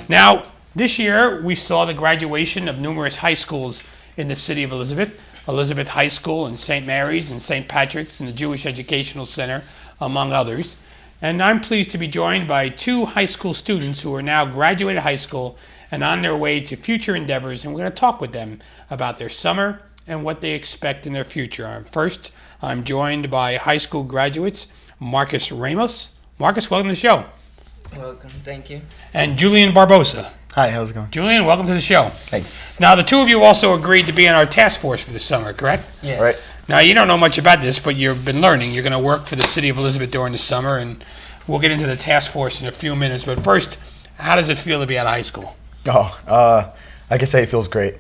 Now, this year we saw the graduation of numerous high schools in the city of Elizabeth. Elizabeth High School and St. Mary's and St. Patrick's and the Jewish Educational Center, among others. And I'm pleased to be joined by two high school students who are now graduated high school and on their way to future endeavors. And we're going to talk with them about their summer and what they expect in their future. First, I'm joined by high school graduates Marcus Ramos. Marcus, welcome to the show. Welcome, thank you. And Julian Barbosa. Hi, how's it going? Julian, welcome to the show. Thanks. Now, the two of you also agreed to be on our task force for the summer, correct? Yeah. Right. Now, you don't know much about this, but you've been learning. You're going to work for the city of Elizabeth during the summer, and we'll get into the task force in a few minutes. But first, how does it feel to be out of high school? I can say it feels great.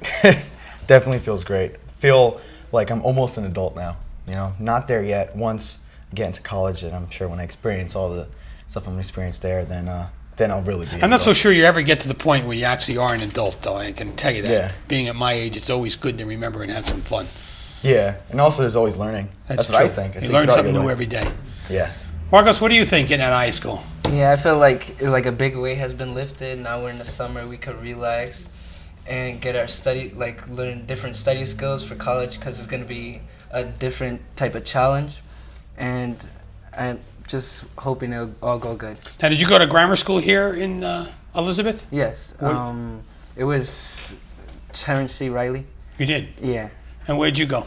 Definitely feels great. Feel like I'm almost an adult now. You know, not there yet. Once I get into college, and I'm sure when I experience all the stuff I'm going to experience there, then I'll really be. I'm not so sure you ever get to the point where you actually are an adult, though. I can tell you that. Yeah. Being at my age, it's always good to remember and have some fun. Yeah, and also there's always learning. That's what true. I think. You learn something new every day. Yeah. Marcos, what do you think getting out of high school? Yeah, I feel like a big weight has been lifted. Now we're in the summer, we could relax and get our learn different study skills for college because it's going to be a different type of challenge. And I'm just hoping it'll all go good. Now, did you go to grammar school here in Elizabeth? Yes. It was Terrence C. Riley. You did? Yeah. And where'd you go?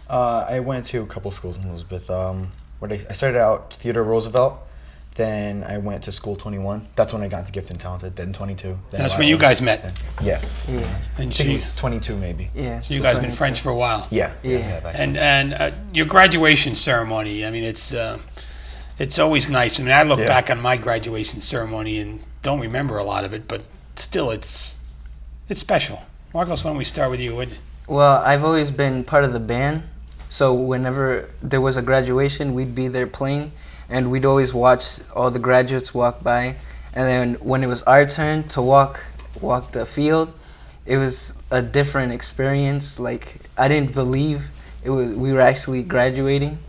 I went to a couple schools in Elizabeth. I started out Theodore Roosevelt, then I went to School 21. That's when I got to Gifted and Talented. Then 22. Then That's when you guys met. Yeah. Yeah. And I think it was 22 maybe. Yeah. So you guys been friends for a while. Yeah. Yeah. And your graduation ceremony. I mean, it's always nice. I mean, I look back on my graduation ceremony and don't remember a lot of it, but still, it's special. Marcos, why don't we start with you? Well, I've always been part of the band, so whenever there was a graduation, we'd be there playing, and we'd always watch all the graduates walk by. And then when it was our turn to walk the field, it was a different experience. Like, I didn't believe we were actually graduating,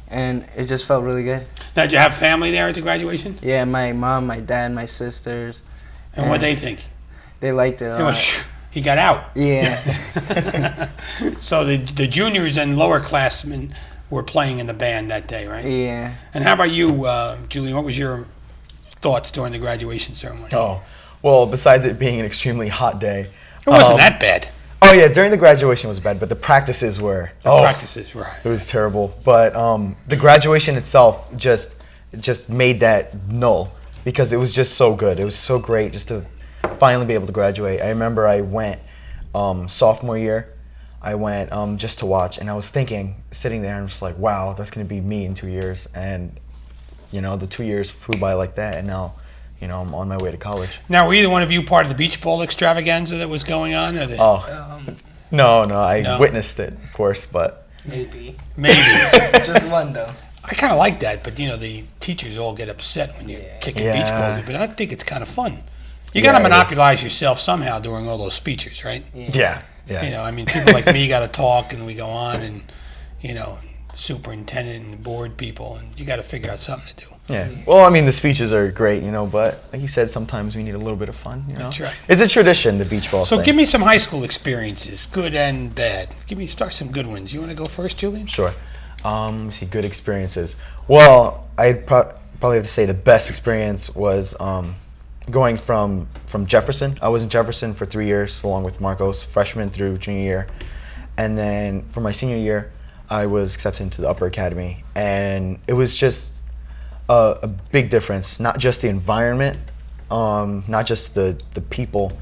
and it just felt really good. Now, did you have family there at the graduation? Yeah, my mom, my dad, my sisters. And what they think? They liked it a lot. He got out. Yeah. So the juniors and lower classmen were playing in the band that day, right? Yeah. And how about you, Julian? What was your thoughts during the graduation ceremony? Oh, well, besides it being an extremely hot day. It wasn't that bad. Oh, yeah, during the graduation was bad, but the practices were. Practices, right. It was terrible. But the graduation itself just made that null because it was just so good. It was so great just to finally be able to graduate. I remember I went sophomore year. I went just to watch, and I was thinking, sitting there, and I'm just like, wow, that's going to be me in 2 years. And, you know, the 2 years flew by like that, and now, you know, I'm on my way to college. Now, were either one of you part of the Beach Bowl extravaganza that was going on? No, I witnessed it, of course, but... Maybe. Just one, though. I kind of like that, but, you know, the teachers all get upset when you're kicking beach balls. But I think it's kind of fun. You got to monopolize yourself somehow during all those speeches, right? Yeah. You know, I mean, people like me got to talk, and we go on, and, you know, superintendent and board people, and you got to figure out something to do. Yeah. Well, I mean, the speeches are great, you know, but like you said, sometimes we need a little bit of fun, you know? That's right. It's a tradition, the beach ball So thing. give me some high school experiences, good and bad. Start some good ones. You want to go first, Julian? Sure. Let me see, good experiences. Well, I'd probably have to say the best experience was going from Jefferson. I was in Jefferson for 3 years, along with Marcos, freshman through junior year. And then for my senior year, I was accepted into the Upper Academy. And it was just a big difference, not just the environment, not just the people,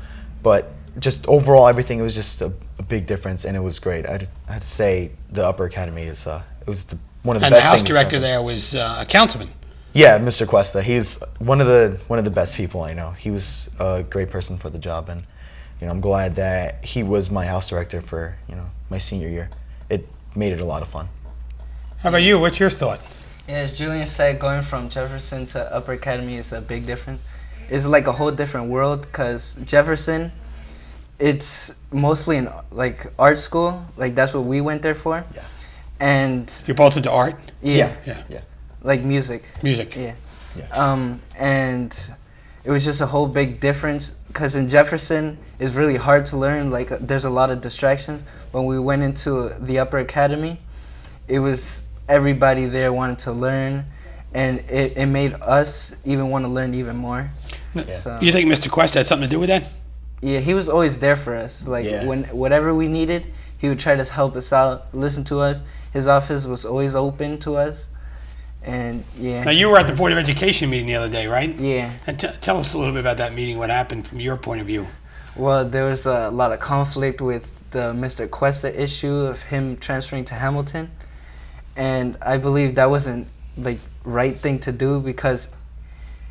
but just overall everything. It was just a big difference, and it was great. I'd have to say the Upper Academy is one of the best things. And the house director there was a councilman. Yeah, Mr. Cuesta. He's one of the best people I know. He was a great person for the job, and you know, I'm glad that he was my house director for, you know, my senior year. It made it a lot of fun. How about you? What's your thought? Yeah, as Julian said, going from Jefferson to Upper Academy is a big difference. It's like a whole different world, because Jefferson, it's mostly an art school. Like, that's what we went there for. Yeah. And You're both into art? yeah. Yeah. Like music. Music. Yeah. Yeah. And it was just a whole big difference. Because in Jefferson, it's really hard to learn. Like, there's a lot of distractions. When we went into the upper academy, it was everybody there wanted to learn, and it made us even want to learn even more. Yeah. So, You think Mr. Quest had something to do with that? yeah, he was always there for us. Like, when whatever we needed, he would try to help us out, listen to us. His office was always open to us. And yeah. Now, you were at the Board of Education meeting the other day, right? Yeah. And tell us a little bit about that meeting, what happened from your point of view. Well, there was a lot of conflict with the Mr. Cuesta issue of him transferring to Hamilton. And I believe that wasn't the right thing to do, because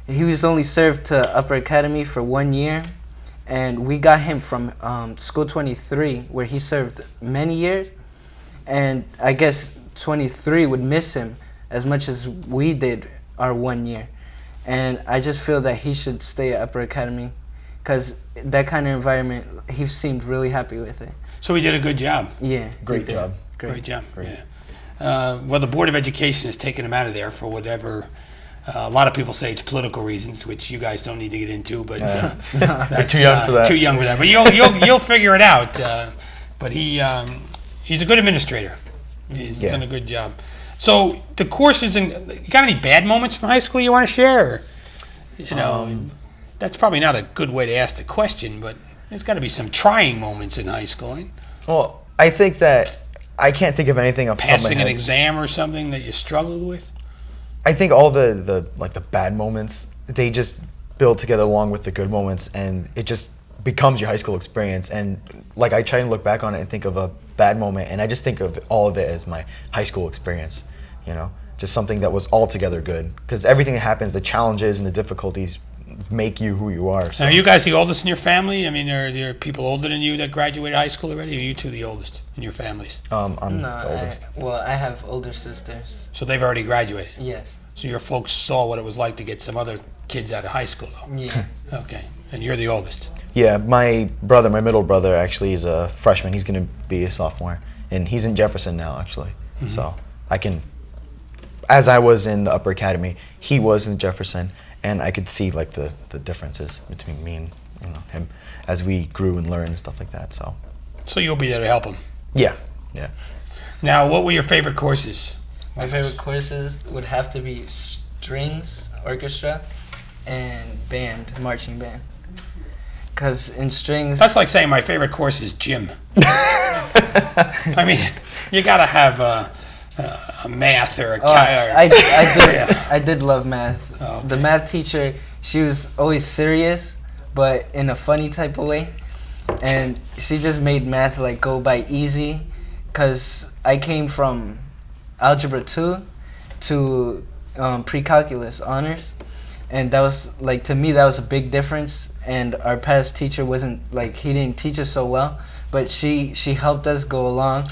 he was only served to Upper Academy for 1 year. And we got him from School 23, where he served many years. And I guess 23 would miss him as much as we did our 1 year. And I just feel that he should stay at Upper Academy, because that kind of environment, he seemed really happy with it. So he did a good job. Yeah. Great job. Great job. Yeah. Well, the Board of Education has taken him out of there for whatever. A lot of people say it's political reasons, which you guys don't need to get into, but You're too young for that. Too young for that. But you'll figure it out. But he's a good administrator. He's done a good job. So the courses, you got any bad moments from high school you want to share? Or, you know, that's probably not a good way to ask the question, but there's got to be some trying moments in high school. Right? Well, I think that I can't think of anything off the top of my Passing head. an exam or something that you struggled with? I think all the bad moments, they just build together along with the good moments, and it just becomes your high school experience. And like, I try and look back on it and think of a bad moment, and I just think of all of it as my high school experience, you know, just something that was altogether good, because everything that happens, the challenges and the difficulties, make you who you are. So. Now, are you guys the oldest in your family? I mean, are there people older than you that graduated high school already, or are you two the oldest in your families? I'm No, the oldest. I have older sisters. So they've already graduated? Yes. So your folks saw what it was like to get some other kids out of high school, though? Yeah. Okay. And you're the oldest? Yeah, my middle brother, actually is a freshman. He's going to be a sophomore, and he's in Jefferson now, actually. Mm-hmm. So I can, as I was in the upper academy, he was in Jefferson, and I could see like the differences between me and him as we grew and learned and stuff like that. So you'll be there to help him? Yeah. Now, what were your favorite courses? My favorite courses would have to be strings, orchestra, and marching band. Because in strings... That's like saying my favorite course is gym. I mean, you got to have a math or a... I did love math. Okay. The math teacher, she was always serious, but in a funny type of way. And she just made math like go by easy, because I came from Algebra 2 to pre-calculus honors, and that was like, to me, that was a big difference. And our past teacher wasn't like, he didn't teach us so well, but she helped us go along.